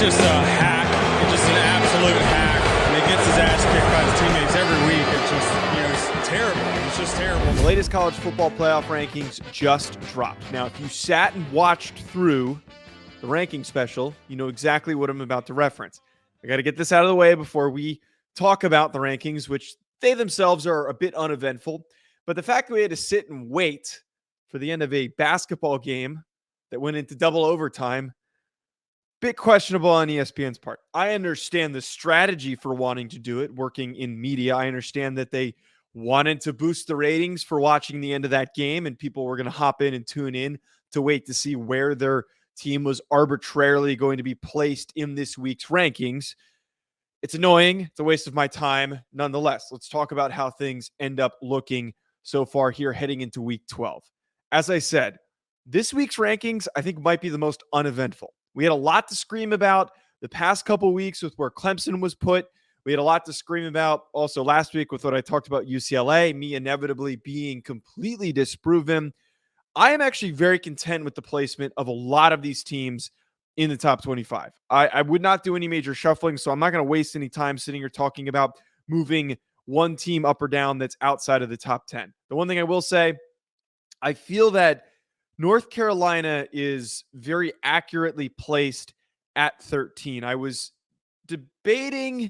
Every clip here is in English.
just a hack. It's just an absolute hack. And he gets his ass kicked by his teammates every week. It's just, it's terrible. It's just terrible. The latest college football playoff rankings just dropped. Now, if you sat and watched through the ranking special, you know exactly what I'm about to reference. I got to get this out of the way before we talk about the rankings, which they themselves are a bit uneventful. But the fact that we had to sit and wait for the end of a basketball game that went into double overtime, bit questionable on ESPN's part. I understand the strategy for wanting to do it, working in media. I understand that they wanted to boost the ratings for watching the end of that game, and people were going to hop in and tune in to wait to see where their team was arbitrarily going to be placed in this week's rankings. It's annoying. It's a waste of my time. Nonetheless, let's talk about how things end up looking so far here heading into week 12. As I said, this week's rankings, I think, might be the most uneventful. We had a lot to scream about the past couple of weeks with where Clemson was put. We had a lot to scream about also last week with what I talked about UCLA, me inevitably being completely disproven. I am actually very content with the placement of a lot of these teams in the top 25. I would not do any major shuffling, so I'm not going to waste any time sitting here talking about moving one team up or down that's outside of the top 10. The one thing I will say, I feel that North Carolina is very accurately placed at 13. I was debating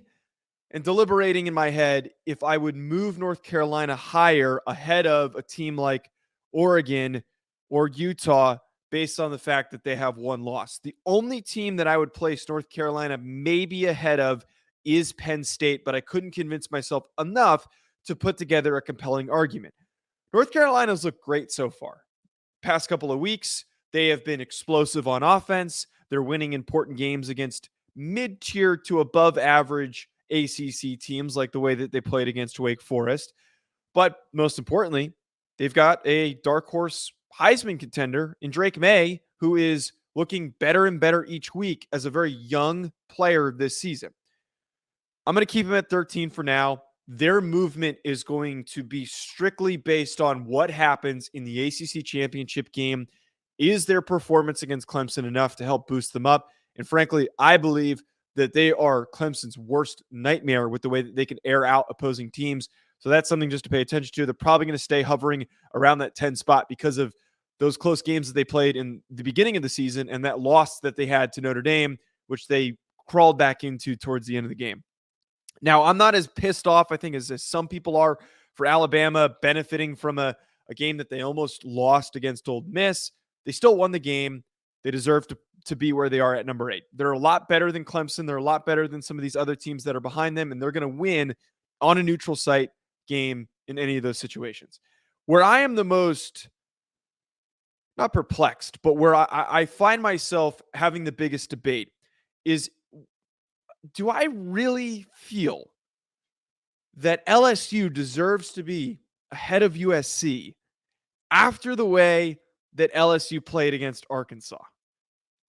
and deliberating in my head if I would move North Carolina higher ahead of a team like Oregon or Utah based on the fact that they have one loss. The only team that I would place North Carolina maybe ahead of is Penn State, but I couldn't convince myself enough to put together a compelling argument. North Carolina's looked great so far. Past couple of weeks, they have been explosive on offense. They're winning important games against mid-tier to above average ACC teams like the way that they played against Wake Forest. But most importantly, they've got a dark horse Heisman contender in Drake May, who is looking better and better each week as a very young player this season. I'm going to keep him at 13 for now. Their movement is going to be strictly based on what happens in the ACC championship game. Is their performance against Clemson enough to help boost them up? And frankly, I believe that they are Clemson's worst nightmare with the way that they can air out opposing teams. So that's something just to pay attention to. They're probably going to stay hovering around that 10 spot because of those close games that they played in the beginning of the season and that loss that they had to Notre Dame, which they crawled back into towards the end of the game. Now, I'm not as pissed off, I think, as some people are for Alabama benefiting from a game that they almost lost against Ole Miss. They still won the game. They deserve to be where they are at number 8. They're a lot better than Clemson. They're a lot better than some of these other teams that are behind them, and they're going to win on a neutral site game in any of those situations. Where I am the most, not perplexed, but where I find myself having the biggest debate is, do I really feel that LSU deserves to be ahead of USC after the way that LSU played against Arkansas?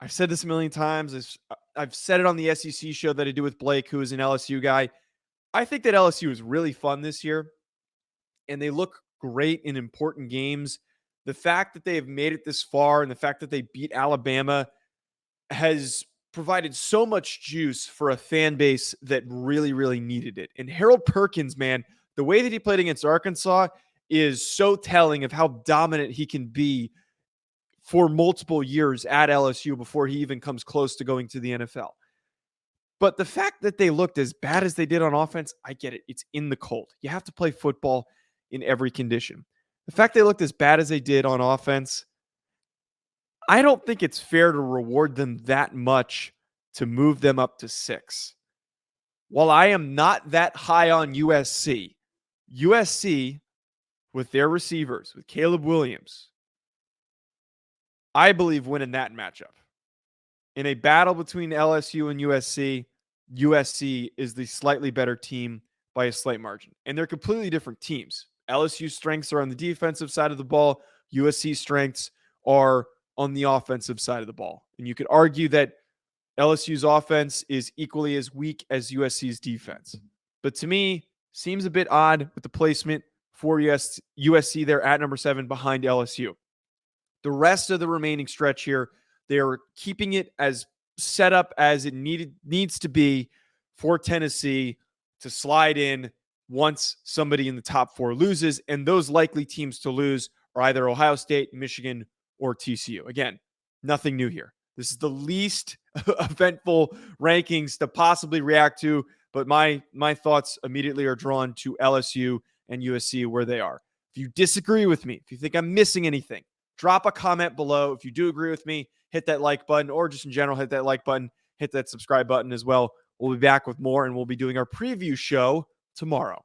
I've said this a million times. I've said it on the SEC show that I do with Blake, who is an LSU guy. I think that LSU is really fun this year, and they look great in important games. The fact that they have made it this far and the fact that they beat Alabama has provided so much juice for a fan base that really, really needed it. And Harold Perkins, man, the way that he played against Arkansas is so telling of how dominant he can be for multiple years at LSU before he even comes close to going to the NFL. But the fact that they looked as bad as they did on offense, I get it. It's in the cold. You have to play football in every condition. The fact they looked as bad as they did on offense, I don't think it's fair to reward them that much to move them up to 6. While I am not that high on USC with their receivers, with Caleb Williams, I believe winning that matchup. In a battle between LSU and USC is the slightly better team by a slight margin. And they're completely different teams. LSU's strengths are on the defensive side of the ball. USC strengths are on the offensive side of the ball. And you could argue that LSU's offense is equally as weak as USC's defense. But to me, seems a bit odd with the placement for USC there at number 7 behind LSU. The rest of the remaining stretch here, they are keeping it as set up as it needs to be for Tennessee to slide in once somebody in the top 4 loses, and those likely teams to lose are either Ohio State, Michigan, or TCU. Again, nothing new here. This is the least eventful rankings to possibly react to, but my thoughts immediately are drawn to LSU and USC where they are. If you disagree with me, if you think I'm missing anything, drop a comment below. If you do agree with me, hit that like button, or just in general, hit that like button, hit that subscribe button as well. We'll be back with more, and we'll be doing our preview show tomorrow.